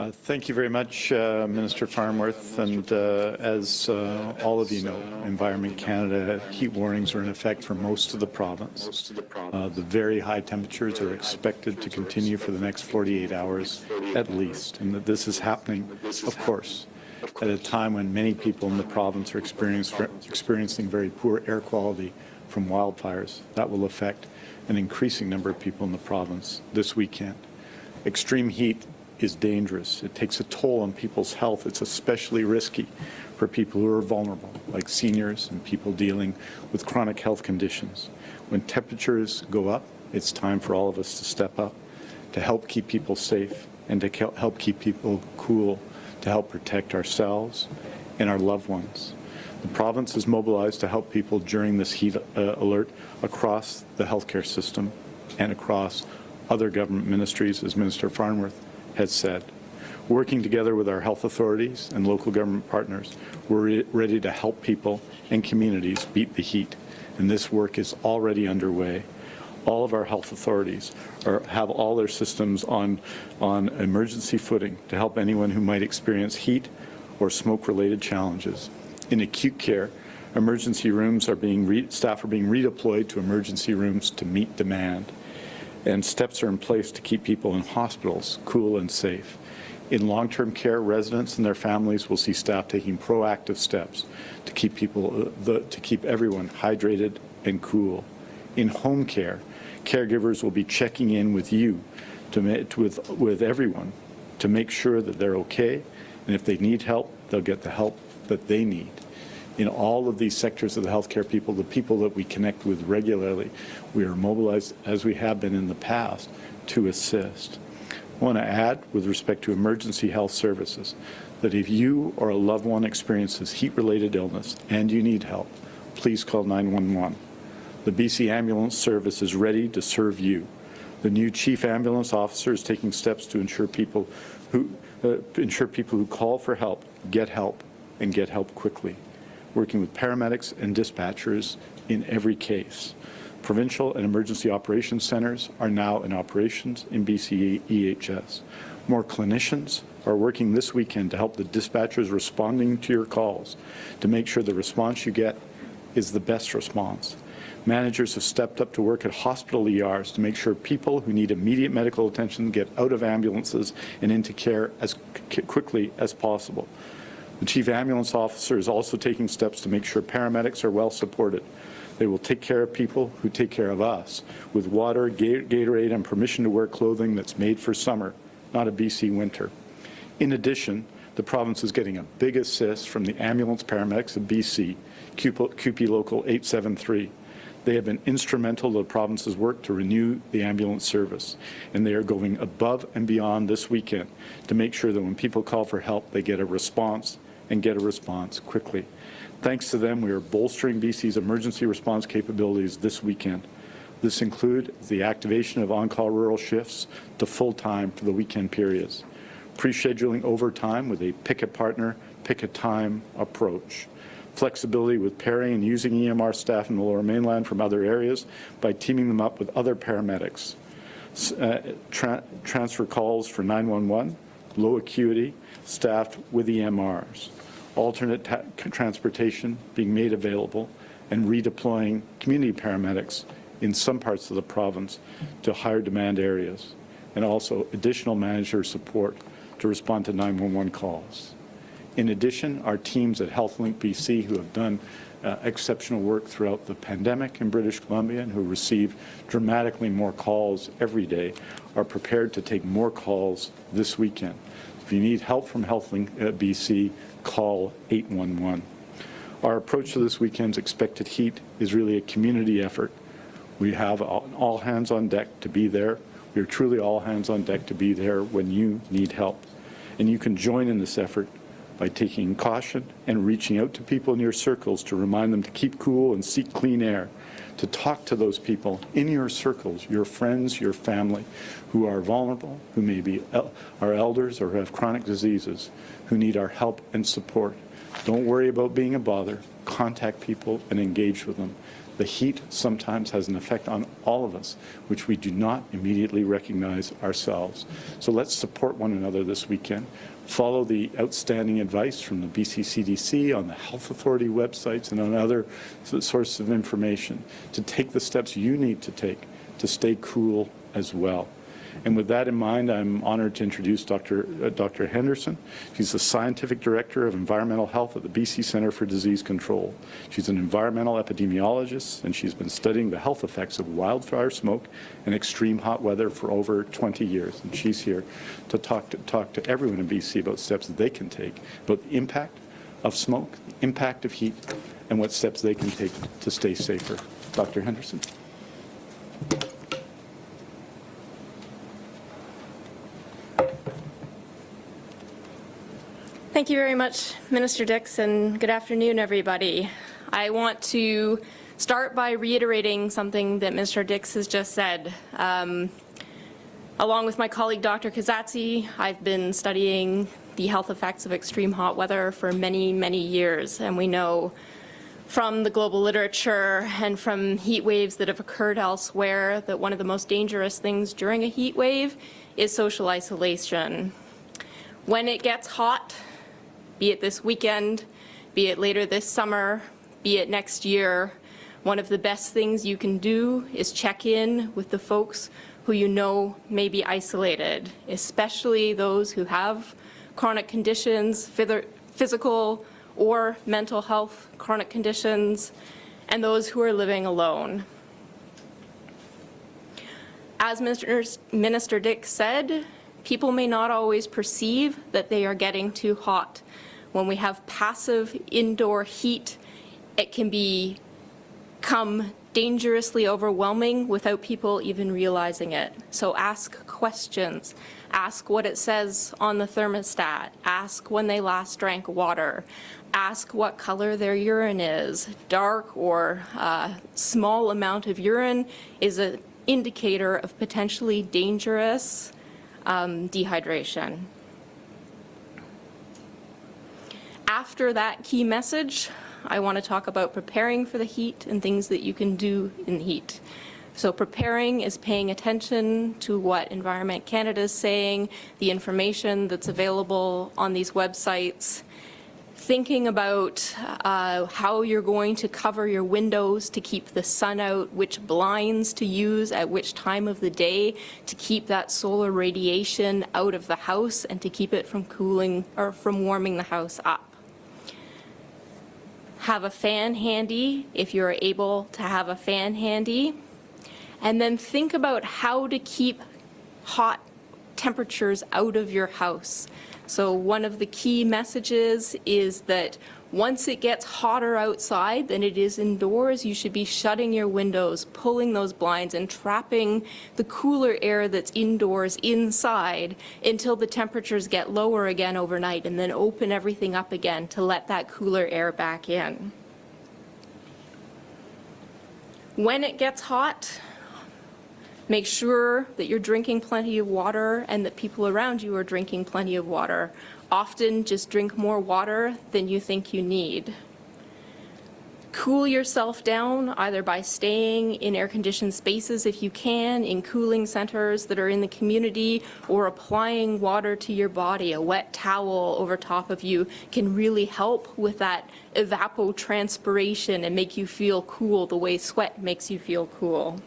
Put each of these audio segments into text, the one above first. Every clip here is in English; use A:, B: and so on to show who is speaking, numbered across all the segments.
A: Thank you very much, Minister Farnworth. And as all of you know, Environment Canada heat warnings are in effect for most of the province. The very high temperatures are expected to continue for the next 48 hours at least, and that this is happening, of course, at a time when many people in the province are experiencing very poor air quality from wildfires. That will affect an increasing number of people in the province this weekend. Extreme heat is dangerous. It takes a toll on people's health. It's especially risky for people who are vulnerable, like seniors and people dealing with chronic health conditions. When temperatures go up, it's time for all of us to step up, to help keep people safe and to help keep people cool, to help protect ourselves and our loved ones. The province is mobilized to help people during this heat alert across the healthcare system and across other government ministries, as Minister Farnworth has said. Working together with our health authorities and local government partners, we're ready to help people and communities beat the heat, and this work is already underway. All of our health authorities have all their systems on emergency footing to help anyone who might experience heat or smoke-related challenges. In acute care, emergency rooms are staff are being redeployed to emergency rooms to meet demand, and steps are in place to keep people in hospitals cool and safe. In long-term care, residents and their families will see staff taking proactive steps to keep everyone hydrated and cool. In home care, caregivers will be checking in with you, with everyone, to make sure that they're okay, and if they need help, they'll get the help that they need. In all of these sectors of the healthcare people, the people that we connect with regularly, we are mobilized, as we have been in the past, to assist. I want to add, with respect to emergency health services, that if you or a loved one experiences heat-related illness and you need help, please call 911. The BC Ambulance Service is ready to serve you. The new Chief Ambulance Officer is taking steps to ensure people who call for help, and get help quickly, working with paramedics and dispatchers in every case. Provincial and emergency operations centres are now in operations in BC EHS. More clinicians are working this weekend to help the dispatchers responding to your calls to make sure the response you get is the best response. Managers have stepped up to work at hospital ERs to make sure people who need immediate medical attention get out of ambulances and into care as quickly as possible. The Chief Ambulance Officer is also taking steps to make sure paramedics are well supported. They will take care of people who take care of us with water, Gatorade, and permission to wear clothing that's made for summer, not a BC winter. In addition, the province is getting a big assist from the ambulance paramedics of BC, CUPE Local 873. They have been instrumental to the province's work to renew the ambulance service, and they are going above and beyond this weekend to make sure that when people call for help, they get a response and get a response quickly. Thanks to them, we are bolstering BC's emergency response capabilities this weekend. This includes the activation of on-call rural shifts to full-time for the weekend periods, pre-scheduling overtime with a pick-a-partner, pick-a-time approach, flexibility with pairing and using EMR staff in the Lower Mainland from other areas by teaming them up with other paramedics, transfer calls for 911, low acuity, staffed with EMRs, alternate transportation being made available, and redeploying community paramedics in some parts of the province to higher demand areas, and also additional manager support to respond to 911 calls. In addition, our teams at HealthLink BC, who have done exceptional work throughout the pandemic in British Columbia and who receive dramatically more calls every day, are prepared to take more calls this weekend. If you need help from HealthLink BC, call 811. Our approach to this weekend's expected heat is really a community effort. We have all hands on deck to be there. We are truly all hands on deck to be there when you need help. And you can join in this effort by taking caution and reaching out to people in your circles to remind them to keep cool and seek clean air, to talk to those people in your circles, your friends, your family, who are vulnerable, who may be our elders or have chronic diseases, who need our help and support. Don't worry about being a bother. Contact people and engage with them. The heat sometimes has an effect on all of us, which we do not immediately recognize ourselves. So let's support one another this weekend. Follow the outstanding advice from the BC CDC on the health authority websites and on other sources of information to take the steps you need to take to stay cool as well. And with that in mind, I'm honored to introduce Dr. Henderson. She's the Scientific Director of Environmental Health at the BC Centre for Disease Control. She's an environmental epidemiologist, and she's been studying the health effects of wildfire smoke and extreme hot weather for over 20 years. And she's here to talk to everyone in BC about steps that they can take, about the impact of smoke, the impact of heat, and what steps they can take to stay safer. Dr. Henderson.
B: Thank you very much, Minister Dix, and good afternoon, everybody. I want to start by reiterating something that Minister Dix has just said. Along with my colleague, Dr. Kazatzi, I've been studying the health effects of extreme hot weather for many, many years, and we know from the global literature and from heat waves that have occurred elsewhere that one of the most dangerous things during a heat wave is social isolation. When it gets hot, be it this weekend, be it later this summer, be it next year, one of the best things you can do is check in with the folks who you know may be isolated, especially those who have chronic conditions, physical or mental health chronic conditions, and those who are living alone. As Minister Dix said, people may not always perceive that they are getting too hot. When we have passive indoor heat, it can become dangerously overwhelming without people even realizing it. So ask questions. Ask what it says on the thermostat. Ask when they last drank water. Ask what color their urine is. Dark or small amount of urine is an indicator of potentially dangerous dehydration. After that key message, I want to talk about preparing for the heat and things that you can do in the heat. So preparing is paying attention to what Environment Canada is saying, the information that's available on these websites, thinking about how you're going to cover your windows to keep the sun out, which blinds to use at which time of the day to keep that solar radiation out of the house and to keep it from cooling or from warming the house up. Have a fan handy if you're able to have a fan handy. And then think about how to keep hot temperatures out of your house. So one of the key messages is that once it gets hotter outside than it is indoors, you should be shutting your windows, pulling those blinds, and trapping the cooler air that's indoors inside until the temperatures get lower again overnight, and then open everything up again to let that cooler air back in. When it gets hot, make sure that you're drinking plenty of water and that people around you are drinking plenty of water. Often just drink more water than you think you need. Cool yourself down either by staying in air-conditioned spaces if you can, in cooling centers that are in the community, or applying water to your body. A wet towel over top of you can really help with that evapotranspiration and make you feel cool the way sweat makes you feel cool.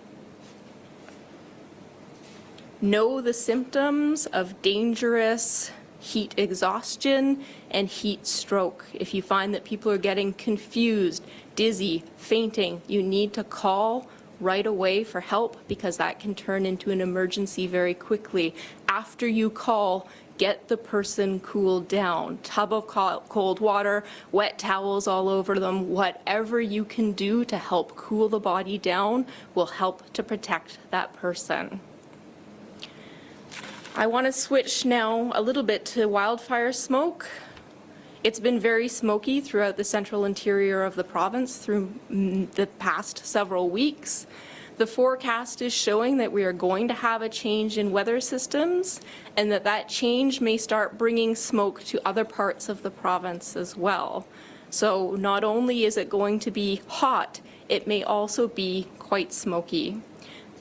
B: Know the symptoms of dangerous heat exhaustion and heat stroke. If you find that people are getting confused, dizzy, fainting, you need to call right away for help because that can turn into an emergency very quickly. After you call, get the person cooled down. Tub of cold water, wet towels all over them, whatever you can do to help cool the body down will help to protect that person. I want to switch now a little bit to wildfire smoke. It's been very smoky throughout the central interior of the province through the past several weeks. The forecast is showing that we are going to have a change in weather systems and that change may start bringing smoke to other parts of the province as well. So not only is it going to be hot, it may also be quite smoky.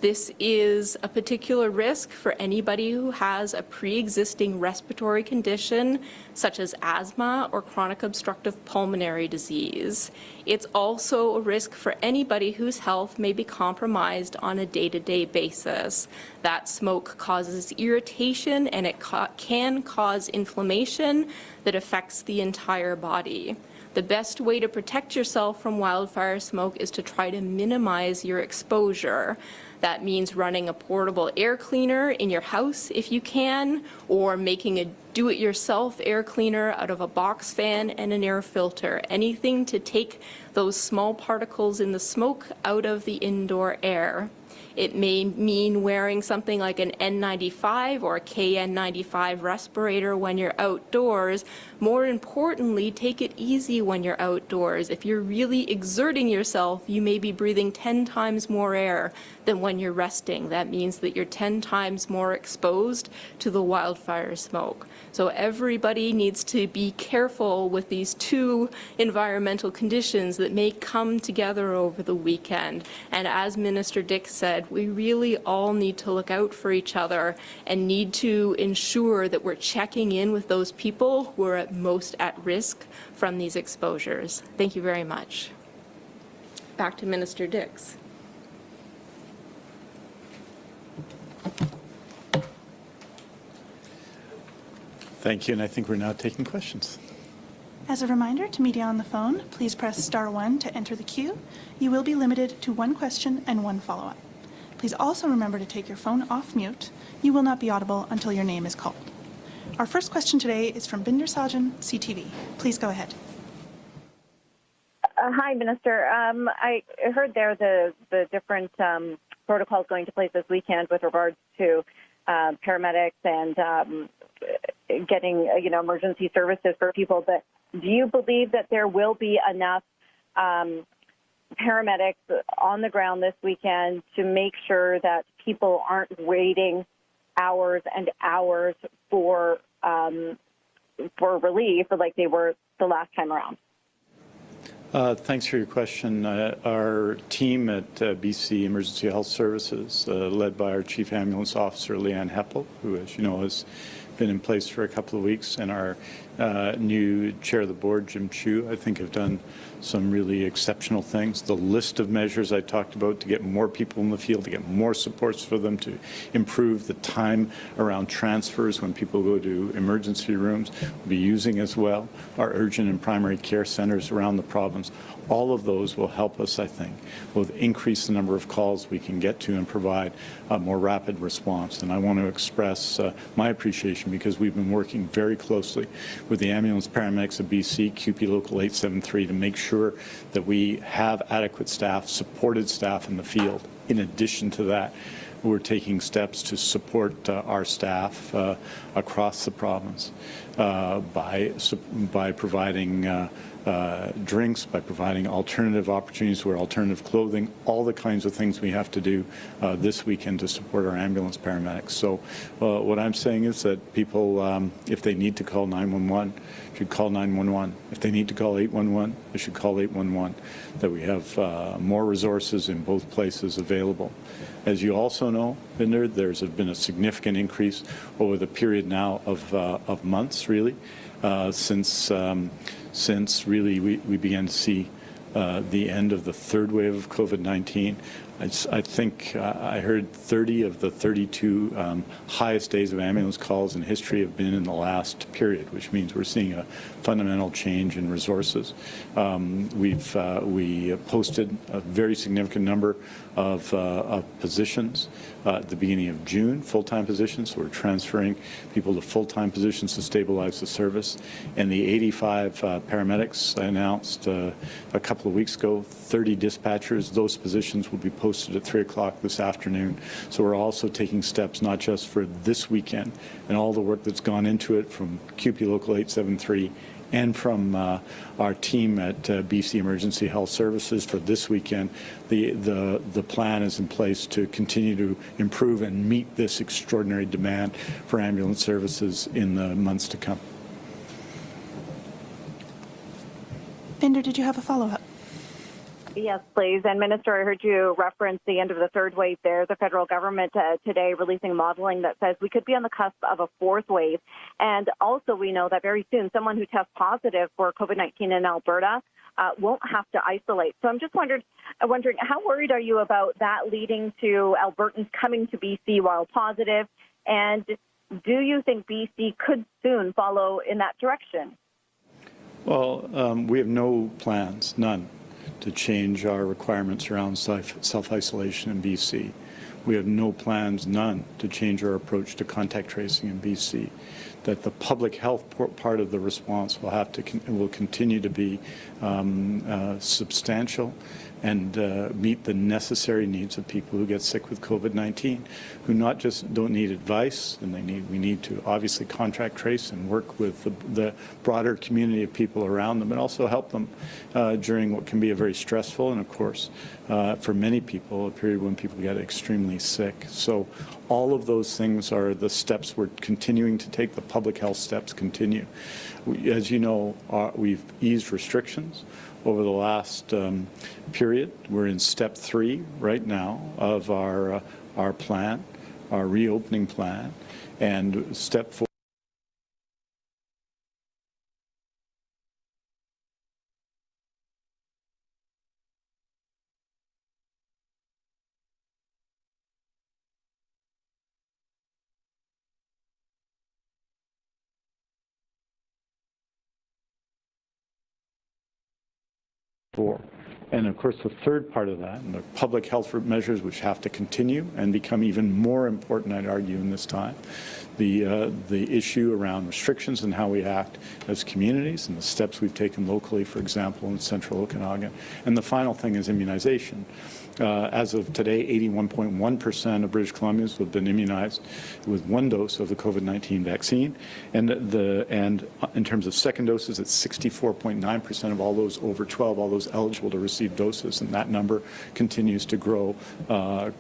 B: This is a particular risk for anybody who has a pre-existing respiratory condition, such as asthma or chronic obstructive pulmonary disease. It's also a risk for anybody whose health may be compromised on a day-to-day basis. That smoke causes irritation and it can cause inflammation that affects the entire body. The best way to protect yourself from wildfire smoke is to try to minimize your exposure. That means running a portable air cleaner in your house if you can, or making a do-it-yourself air cleaner out of a box fan and an air filter. Anything to take those small particles in the smoke out of the indoor air. It may mean wearing something like an N95 or a KN95 respirator when you're outdoors. More importantly, take it easy when you're outdoors. If you're really exerting yourself, you may be breathing 10 times more air than when you're resting. That means that you're 10 times more exposed to the wildfire smoke. So everybody needs to be careful with these two environmental conditions that may come together over the weekend. And as Minister Dick said, we really all need to look out for each other and need to ensure that we're checking in with those people who are at most at risk from these exposures. Thank you very much. Back to Minister Dix.
A: Thank you, and I think we're now taking questions.
C: As a reminder to media on the phone, please press *1 to enter the queue. You will be limited to one question and one follow-up. Please also remember to take your phone off mute. You will not be audible until your name is called. Our first question today is from Binder Sajan, CTV. Please go ahead.
D: Hi, Minister. I heard there the different protocols going to place this weekend with regards to paramedics and getting emergency services for people. But do you believe that there will be enough paramedics on the ground this weekend to make sure that people aren't waiting hours and hours for relief like they were the last time around?
A: Thanks for your question. Our team at BC Emergency Health Services, led by our Chief Ambulance Officer, Leanne Heppel, who, as you know, has been in place for a couple of weeks, and our new chair of the board, Jim Chu, I think have done some really exceptional things. The list of measures I talked about to get more people in the field, to get more supports for them, to improve the time around transfers when people go to emergency rooms, we'll be using as well our urgent and primary care centers around the province. All of those will help us, I think, will increase the number of calls we can get to and provide a more rapid response. And I want to express my appreciation because we've been working very closely with the ambulance paramedics of BC, QP Local 873, to make sure that we have adequate staff, supported staff in the field. In addition to that, we're taking steps to support our staff across the province by providing drinks, by providing alternative opportunities where alternative clothing, all the kinds of things we have to do this weekend to support our ambulance paramedics. So what I'm saying is that people, if they need to call 911, should call 911. If they need to call 811, they should call 811, that we have more resources in both places available. As you also know, Binder, there's been a significant increase over the period now of months, really, since really we began to see the end of the third wave of COVID-19. I think I heard 30 of the 32 highest days of ambulance calls in history have been in the last period, which means we're seeing a fundamental change in resources. We posted a very significant number of positions at the beginning of June, full-time positions. So we're transferring people to full-time positions to stabilize the service. And the 85 paramedics I announced a couple of weeks ago, 30 dispatchers, those positions will be posted at 3 o'clock this afternoon. So we're also taking steps not just for this weekend and all the work that's gone into it from QP Local 873 and from our team at BC Emergency Health Services for this weekend. The plan is in place to continue to improve and meet this extraordinary demand for ambulance services in the months to come.
C: Binder, did you have a follow-up?
D: Yes, please. And Minister, I heard you reference the end of the third wave there. The federal government today releasing modeling that says we could be on the cusp of a fourth wave. And also we know that very soon someone who tests positive for COVID-19 in Alberta won't have to isolate. So I'm just wondering, how worried are you about that leading to Albertans coming to BC while positive? And do you think BC could soon follow in that direction?
A: Well, we have no plans, none, to change our requirements around self-isolation in BC. We have no plans, none, to change our approach to contact tracing in BC. That the public health part of the response will continue to be substantial and meet the necessary needs of people who get sick with COVID-19, who not just don't need advice, and we need to obviously contact trace and work with the broader community of people around them, and also help them during what can be a very stressful and, of course, for many people, a period when people get extremely sick. So all of those things are the steps we're continuing to take. The public health steps continue. As you know, we've eased restrictions over the last period. We're in step 3 right now of our plan, our reopening plan, and step 4. And of course, the third part of that, and the public health measures which have to continue and become even more important, I'd argue, in this time, the issue around restrictions and how we act as communities and the steps we've taken locally, for example, in central Okanagan. And the final thing is immunization. As of today, 81.1% of British Columbians have been immunized with 1 dose of the COVID-19 vaccine, and in terms of second doses, it's 64.9% of all those over 12, all those eligible to receive doses, and that number continues to grow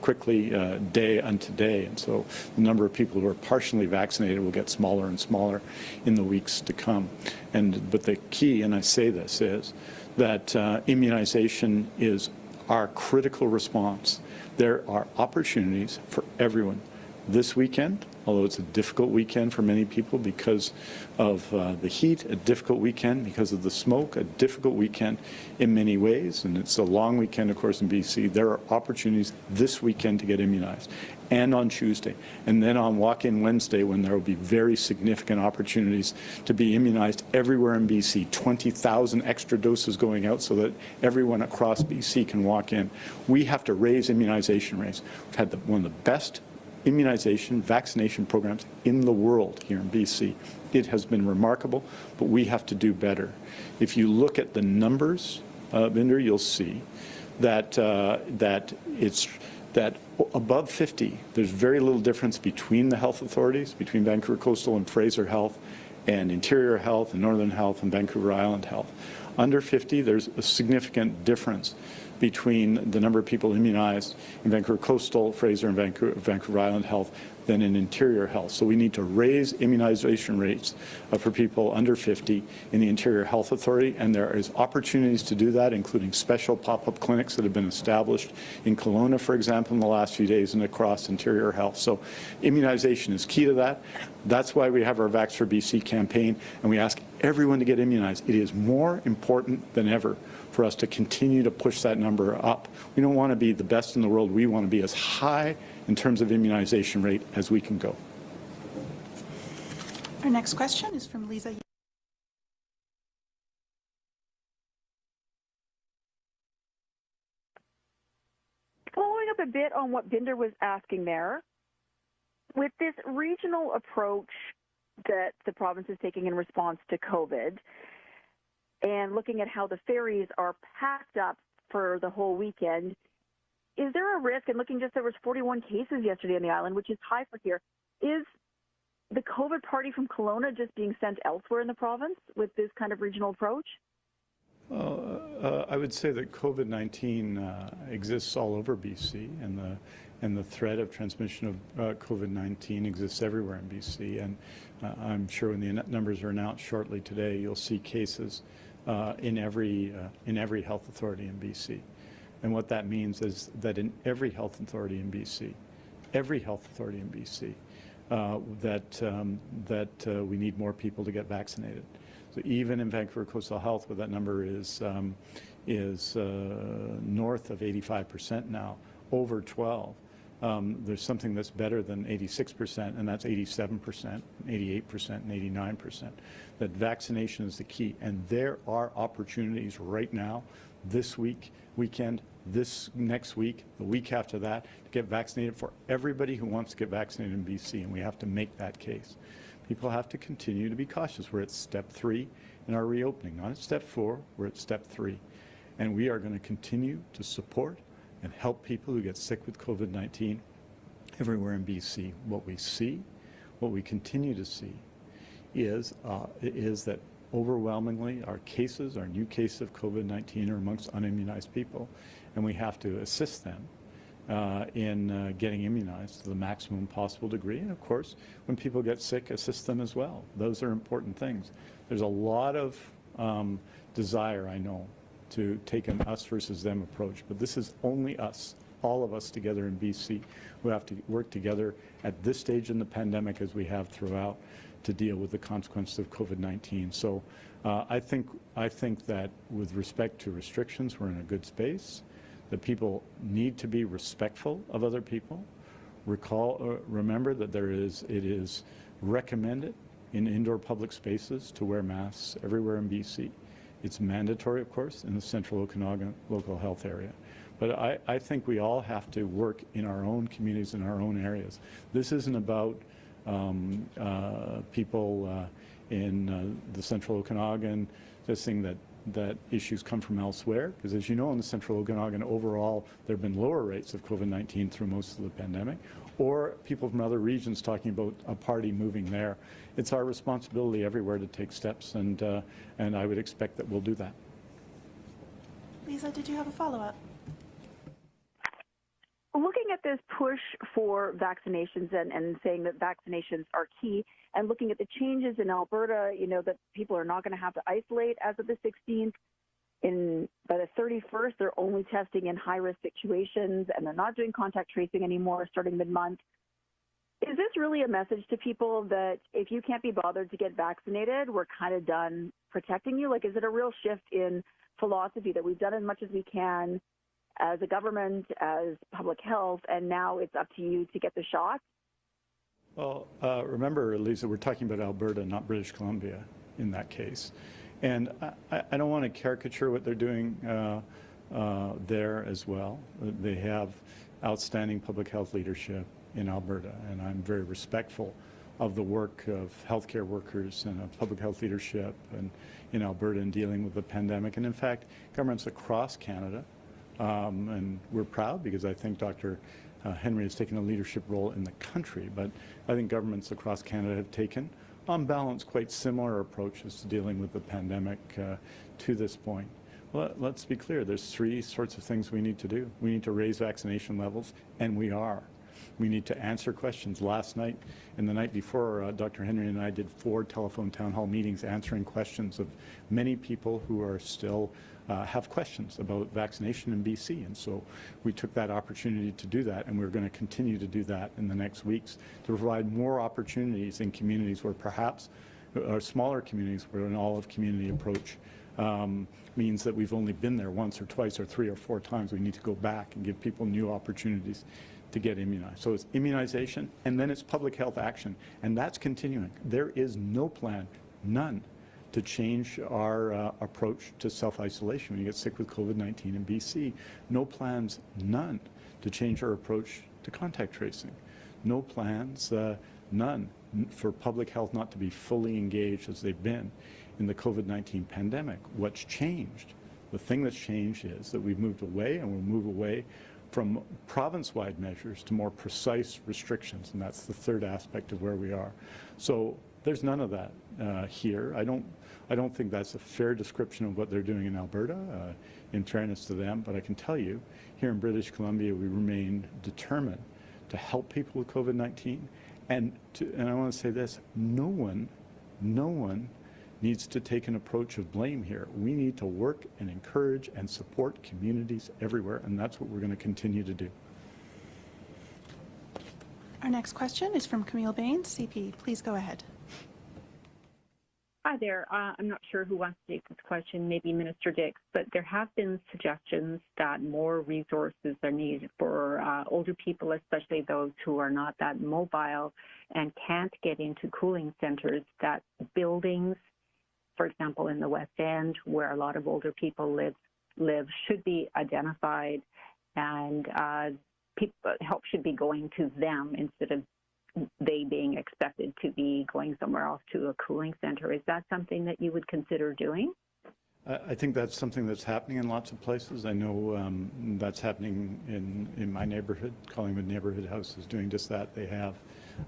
A: quickly day unto day. And so the number of people who are partially vaccinated will get smaller and smaller in the weeks to come. But the key, and I say this, is that immunization is our critical response. There are opportunities for everyone. This weekend, although it's a difficult weekend for many people because of the heat, a difficult weekend because of the smoke, a difficult weekend in many ways, and it's a long weekend, of course, in BC. There are opportunities this weekend to get immunized, and on Tuesday, and then on Walk-In Wednesday, when there will be very significant opportunities to be immunized everywhere in BC, 20,000 extra doses going out so that everyone across BC can walk in. We have to raise immunization rates. We've had one of the best immunization, vaccination programs in the world here in BC. It has been remarkable, but we have to do better. If you look at the numbers, Binder, you'll see that that above 50, there's very little difference between the health authorities, between Vancouver Coastal and Fraser Health, and Interior Health and Northern Health and Vancouver Island Health. Under 50, there's a significant difference between the number of people immunized in Vancouver Coastal, Fraser, and Vancouver Island Health than in Interior Health. So we need to raise immunization rates for people under 50 in the Interior Health Authority, and there is opportunities to do that, including special pop-up clinics that have been established in Kelowna, for example, in the last few days and across Interior Health. So immunization is key to that. That's why we have our Vax for BC campaign, and we ask everyone to get immunized. It is more important than ever for us to continue to push that number up. We don't want to be the best in the world. We want to be as high in terms of immunization rate as we can go.
C: Our next question is from Lisa.
E: Following up a bit on what Binder was asking there, with this regional approach that the province is taking in response to COVID, and looking at how the ferries are packed up for the whole weekend, is there a risk, and looking just, there was 41 cases yesterday on the island, which is high for here, is the COVID party from Kelowna just being sent elsewhere in the province with this kind of regional approach?
A: I would say that COVID-19 exists all over BC, and the threat of transmission of COVID-19 exists everywhere in BC. And I'm sure when the numbers are announced shortly today, you'll see cases in every health authority in BC. And what that means is that in every health authority in BC, that we need more people to get vaccinated. So even in Vancouver Coastal Health, where that number is north of 85% now, over 12, there's something that's better than 86%, and that's 87%, 88%, and 89%. That vaccination is the key, and there are opportunities right now, this weekend, this next week, the week after that, to get vaccinated for everybody who wants to get vaccinated in BC, and we have to make that case. People have to continue to be cautious. We're at step 3 in our reopening, not at step 4, we're at step 3. And we are going to continue to support and help people who get sick with COVID-19 everywhere in BC. What we see, what we continue to see, is that overwhelmingly our new cases of COVID-19 are amongst unimmunized people, and we have to assist them in getting immunized to the maximum possible degree. And of course, when people get sick, assist them as well. Those are important things. There's a lot of desire, I know, to take an us versus them approach, but this is only us, all of us together in BC, who have to work together at this stage in the pandemic, as we have throughout, to deal with the consequences of COVID-19. So I think that with respect to restrictions, we're in a good space, that people need to be respectful of other people. Remember that it is recommended in indoor public spaces to wear masks everywhere in BC. It's mandatory, of course, in the Central Okanagan local health area. But I think we all have to work in our own communities, in our own areas. This isn't about people in the Central Okanagan just saying that issues come from elsewhere, because as you know, in the Central Okanagan overall, there have been lower rates of COVID-19 through most of the pandemic, or people from other regions talking about a party moving there. It's our responsibility everywhere to take steps, and I would expect that we'll do that.
C: Lisa, did you have a follow-up?
E: Looking at this push for vaccinations and saying that vaccinations are key, and looking at the changes in Alberta, that people are not going to have to isolate as of the 16th. By the 31st, they're only testing in high-risk situations, and they're not doing contact tracing anymore starting mid-month. Is this really a message to people that if you can't be bothered to get vaccinated, we're kind of done protecting you? Like, is it a real shift in philosophy that we've done as much as we can as a government, as public health, and now it's up to you to get the shot?
A: Well, remember, Lisa, we're talking about Alberta, not British Columbia in that case. And I don't want to caricature what they're doing there as well. They have outstanding public health leadership in Alberta, and I'm very respectful of the work of healthcare workers and of public health leadership and in Alberta in dealing with the pandemic. And in fact, governments across Canada, and we're proud because I think Dr. Henry has taken a leadership role in the country, but I think governments across Canada have taken, on balance, quite similar approaches to dealing with the pandemic to this point. Well, let's be clear, there's 3 sorts of things we need to do. We need to raise vaccination levels, and we are. We need to answer questions. Last night and the night before, Dr. Henry and I did 4 telephone town hall meetings answering questions of many people who are still have questions about vaccination in BC. And so we took that opportunity to do that, and we're going to continue to do that in the next weeks to provide more opportunities in communities where perhaps, or smaller communities where an all-of-community approach means that we've only been there once or twice or 3 or 4 times. We need to go back and give people new opportunities to get immunized. So it's immunization, and then it's public health action, and that's continuing. There is no plan, none, to change our approach to self-isolation when you get sick with COVID-19 in BC. No plans, none, to change our approach to contact tracing. No plans, none, for public health not to be fully engaged as they've been in the COVID-19 pandemic. What's changed? The thing that's changed is that we've moved away, and we'll move away from province-wide measures to more precise restrictions, and that's the 3rd aspect of where we are. So there's none of that here. I don't think that's a fair description of what they're doing in Alberta, in fairness to them, but I can tell you, here in British Columbia, we remain determined to help people with COVID-19, and I want to say this, no one needs to take an approach of blame here. We need to work and encourage and support communities everywhere, and that's what we're going to continue to do.
C: Our next question is from Camille Baines, CP. Please go ahead.
F: Hi there. I'm not sure who wants to take this question, maybe Minister Dix, but there have been suggestions that more resources are needed for older people, especially those who are not that mobile and can't get into cooling centers, that buildings, for example, in the West End, where a lot of older people live should be identified, and help should be going to them instead of they being expected to be going somewhere else to a cooling center. Is that something that you would consider doing?
A: I think that's something that's happening in lots of places. I know that's happening in my neighborhood. Collingwood Neighborhood House is doing just that. They have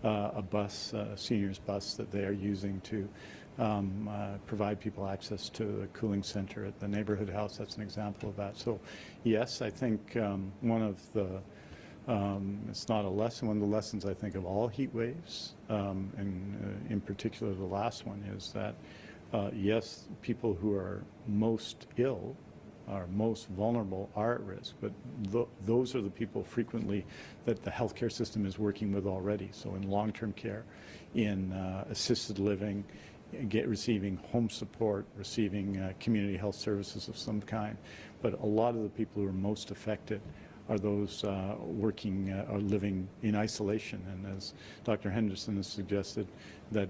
A: a bus, a seniors bus, that they are using to provide people access to a cooling center at the neighborhood house. That's an example of that. So yes, I think one of the it's not a lesson. One of the lessons, I think, of all heat waves, and in particular the last one, is that yes, people who are most ill, are most vulnerable, are at risk, but those are the people frequently that the healthcare system is working with already. So in long-term care, in assisted living, receiving home support, receiving community health services of some kind. But a lot of the people who are most affected are those working or living in isolation. And as Dr. Henderson has suggested, that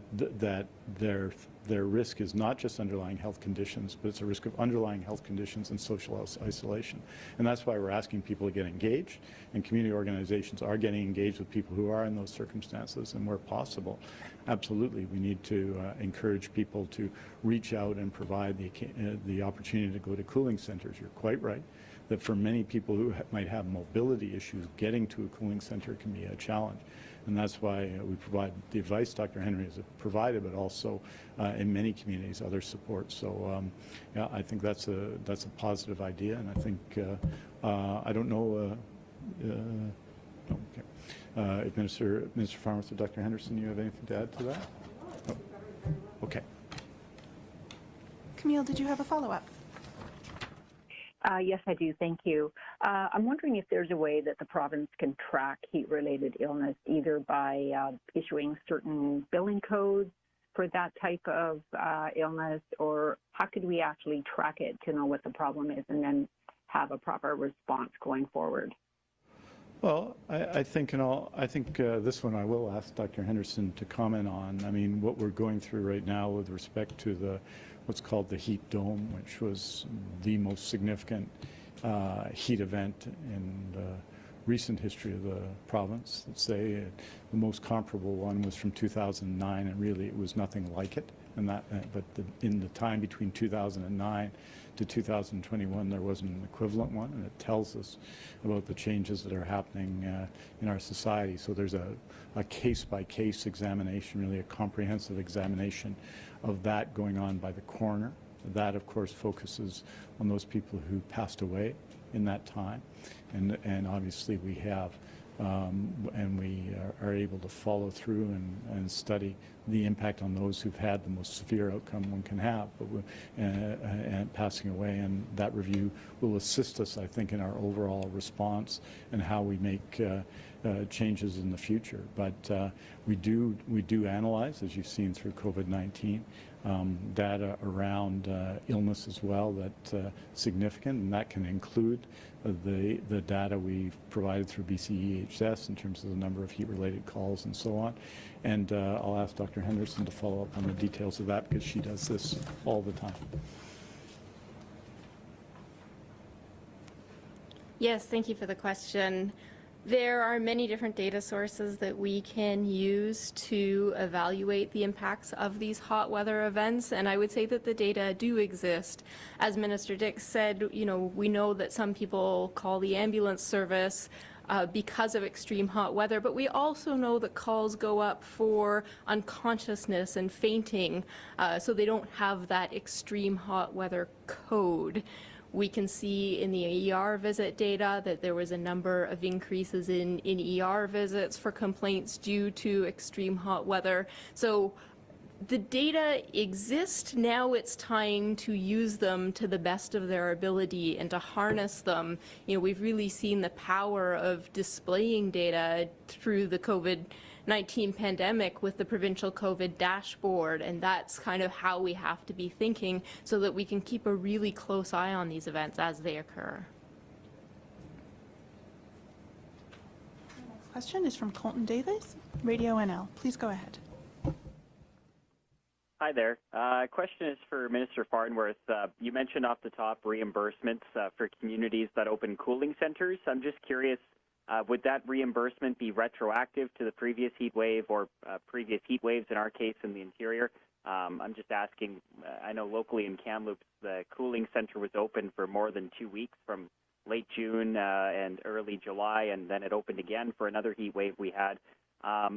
A: their risk is not just underlying health conditions, but it's a risk of underlying health conditions and social isolation. And that's why we're asking people to get engaged, and community organizations are getting engaged with people who are in those circumstances, and where possible, absolutely, we need to encourage people to reach out and provide the opportunity to go to cooling centers. You're quite right that for many people who might have mobility issues, getting to a cooling center can be a challenge. And that's why we provide the advice Dr. Henry has provided, but also in many communities, other support. So yeah, I think that's a positive idea, and I think, I don't know, if Minister Farnworth or Dr. Henderson, you have anything to add to that? Oh. Okay.
C: Camille, did you have a follow-up?
F: Yes, I do. Thank you. I'm wondering if there's a way that the province can track heat-related illness, either by issuing certain billing codes for that type of illness, or how could we actually track it to know what the problem is and then have a proper response going forward?
A: Well, I think this one I will ask Dr. Henderson to comment on. I mean, what we're going through right now with respect to what's called the heat dome, which was the most significant heat event in the recent history of the province. Let's say the most comparable one was from 2009, and really it was nothing like it. And in the time between 2009 to 2021, there wasn't an equivalent one, and it tells us about the changes that are happening in our society. So there's a case-by-case examination, really a comprehensive examination of that going on by the coroner. That, of course, focuses on those people who passed away in that time, and obviously we have and we are able to follow through and study the impact on those who've had the most severe outcome one can have, and passing away. And that review will assist us, I think, in our overall response and how we make changes in the future. But we do analyze, as you've seen through COVID-19, data around illness as well that's significant, and that can include the data we've provided through BCEHS in terms of the number of heat-related calls and so on. And I'll ask Dr. Henderson to follow up on the details of that, because she does this all the time.
B: Yes, thank you for the question. There are many different data sources that we can use to evaluate the impacts of these hot weather events, and I would say that the data do exist. As Minister Dix said, we know that some people call the ambulance service because of extreme hot weather, but we also know that calls go up for unconsciousness and fainting, so they don't have that extreme hot weather code. We can see in the ER visit data that there was a number of increases in ER visits for complaints due to extreme hot weather. So the data exist. Now it's time to use them to the best of their ability and to harness them. You know, we've really seen the power of displaying data through the COVID-19 pandemic with the provincial COVID dashboard, and that's kind of how we have to be thinking so that we can keep a really close eye on these events as they occur.
C: The next question is from Colton Davis, Radio NL. Please go ahead.
G: Hi there. Question is for Minister Farnworth. You mentioned off the top reimbursements for communities that open cooling centres. I'm just curious, would that reimbursement be retroactive to the previous heat wave or previous heat waves, in our case, in the interior? I'm just asking, I know locally in Kamloops, the cooling centre was open for more than 2 weeks from late June and early July, and then it opened again for another heat wave we had.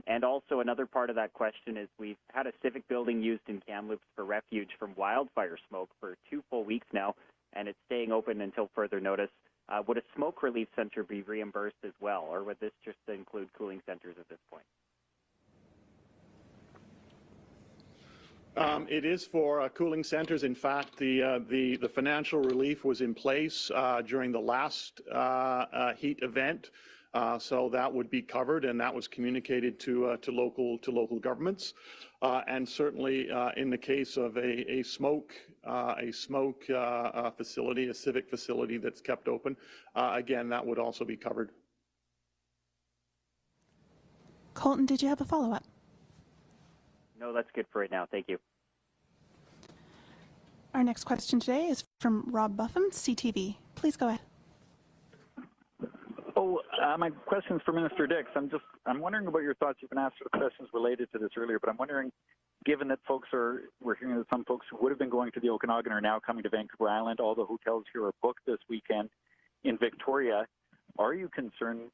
G: And also another part of that question is we've had a civic building used in Kamloops for refuge from wildfire smoke for 2 full weeks now, and it's staying open until further notice. Would a smoke relief center be reimbursed as well, or would this just include cooling centers at this point?
H: It is for cooling centers. In fact, the financial relief was in place during the last heat event. So that would be covered, and that was communicated to local governments. And certainly, in the case of a smoke facility, a civic facility that's kept open, again, that would also be covered.
C: Colton, did you have a follow-up?
G: No, that's good for right now. Thank you.
C: Our next question today is from Rob Buffum, CTV. Please go ahead.
I: My question is for Minister Dix. I'm wondering about your thoughts. You've been asked questions related to this earlier, but I'm wondering, given that we're hearing that some folks who would have been going to the Okanagan are now coming to Vancouver Island, all the hotels here are booked this weekend in Victoria. Are you concerned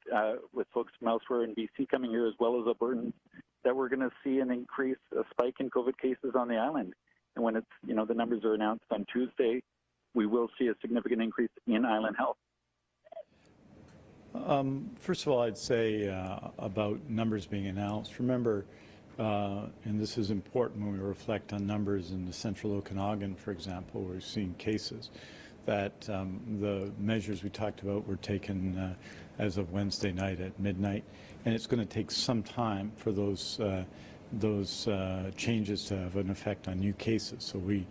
I: with folks from elsewhere in BC coming here as well as Albertans that we're going to see a spike in COVID cases on the island? And when the numbers are announced on Tuesday, we will see a significant increase in island health.
A: First of all, I'd say about numbers being announced. Remember, and this is important when we reflect on numbers in the central Okanagan, for example, where we've seen cases, that the measures we talked about were taken as of Wednesday night at midnight, and it's going to take some time for those changes to have an effect on new cases. So we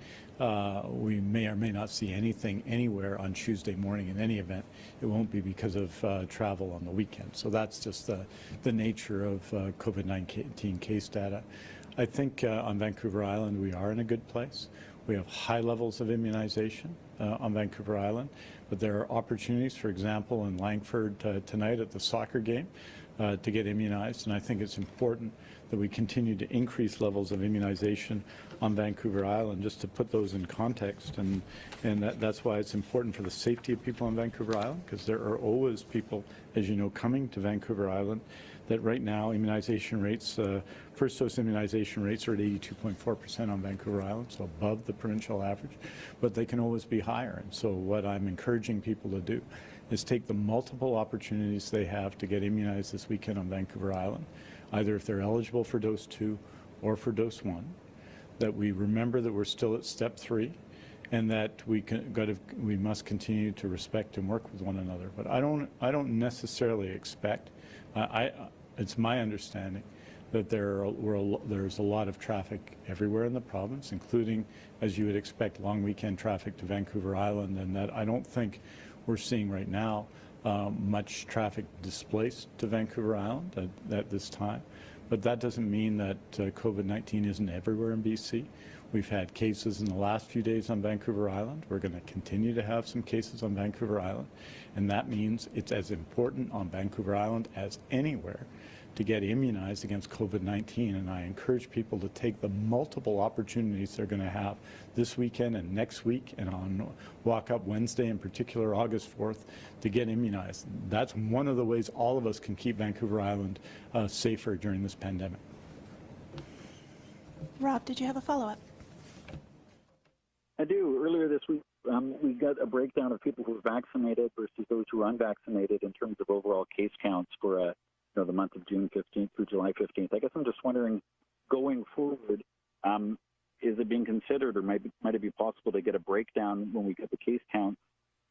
A: may or may not see anything anywhere on Tuesday morning in any event. It won't be because of travel on the weekend. So that's just the nature of COVID-19 case data. I think on Vancouver Island we are in a good place. We have high levels of immunization on Vancouver Island, but there are opportunities, for example, in Langford tonight at the soccer game to get immunized, and I think it's important that we continue to increase levels of immunization on Vancouver Island, just to put those in context, and that's why it's important for the safety of people on Vancouver Island, because there are always people, as you know, coming to Vancouver Island, that right now immunization rates, first dose immunization rates are at 82.4% on Vancouver Island, so above the provincial average, but they can always be higher. And so what I'm encouraging people to do is take the multiple opportunities they have to get immunized this weekend on Vancouver Island, either if they're eligible for dose 2 or for dose 1, that we remember that we're still at step 3, and that we must continue to respect and work with one another. But I don't necessarily expect. It's my understanding that there's a lot of traffic everywhere in the province, including, as you would expect, long weekend traffic to Vancouver Island, and that I don't think we're seeing right now much traffic displaced to Vancouver Island at this time. But that doesn't mean that COVID-19 isn't everywhere in BC. We've had cases in the last few days on Vancouver Island. We're going to continue to have some cases on Vancouver Island, and that means it's as important on Vancouver Island as anywhere to get immunized against COVID-19, and I encourage people to take the multiple opportunities they're going to have this weekend and next week and on Walk Up Wednesday, in particular August 4th, to get immunized. That's one of the ways all of us can keep Vancouver Island safer during this pandemic.
C: Rob, did you have a follow-up?
I: I do. Earlier this week, we got a breakdown of people who were vaccinated versus those who were unvaccinated in terms of overall case counts for the month of June 15th through July 15th. I guess I'm just wondering, going forward, Is it being considered, or might it be possible to get a breakdown when we get the case count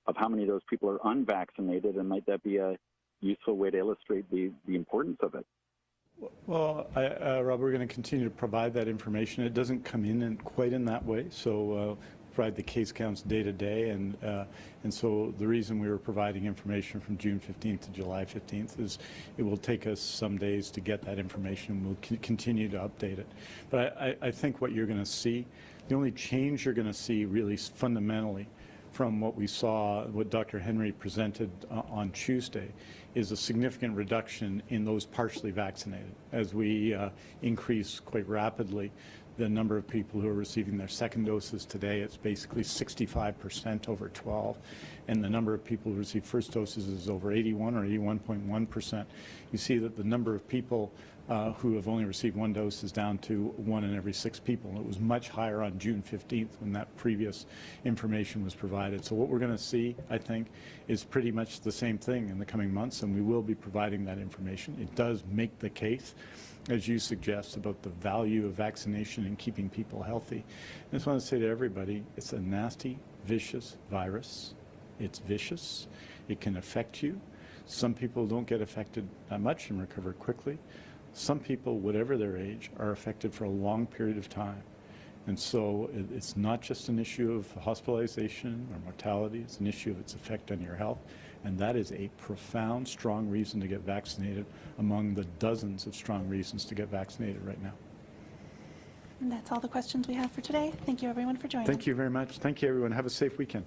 I: of how many of those people are unvaccinated, and might that be a useful way to illustrate the importance of it?
A: Well, Rob, we're going to continue to provide that information. It doesn't come in quite in that way, so provide the case counts day to day, and so the reason we were providing information from June 15th to July 15th is it will take us some days to get that information, and we'll continue to update it. But I think what you're going to see, the only change you're going to see really fundamentally from what we saw, what Dr. Henry presented on Tuesday, is a significant reduction in those partially vaccinated. As we increase quite rapidly the number of people who are receiving their second doses today, it's basically 65% over 12, and the number of people who receive first doses is over 81 or 81.1%. You see that the number of people who have only received one dose is down to 1 in every 6 people. It was much higher on June 15th when that previous information was provided. So what we're going to see, I think, is pretty much the same thing in the coming months, and we will be providing that information. It does make the case, as you suggest, about the value of vaccination and keeping people healthy. I just want to say to everybody, it's a nasty, vicious virus. It's vicious. It can affect you. Some people don't get affected that much and recover quickly. Some people, whatever their age, are affected for a long period of time. And so it's not just an issue of hospitalization or mortality, it's an issue of its effect on your health. And that is a profound, strong reason to get vaccinated among the dozens of strong reasons to get vaccinated right now.
C: And that's all the questions we have for today. Thank you, everyone, for joining.
A: Thank you very much. Thank you, everyone. Have a safe weekend.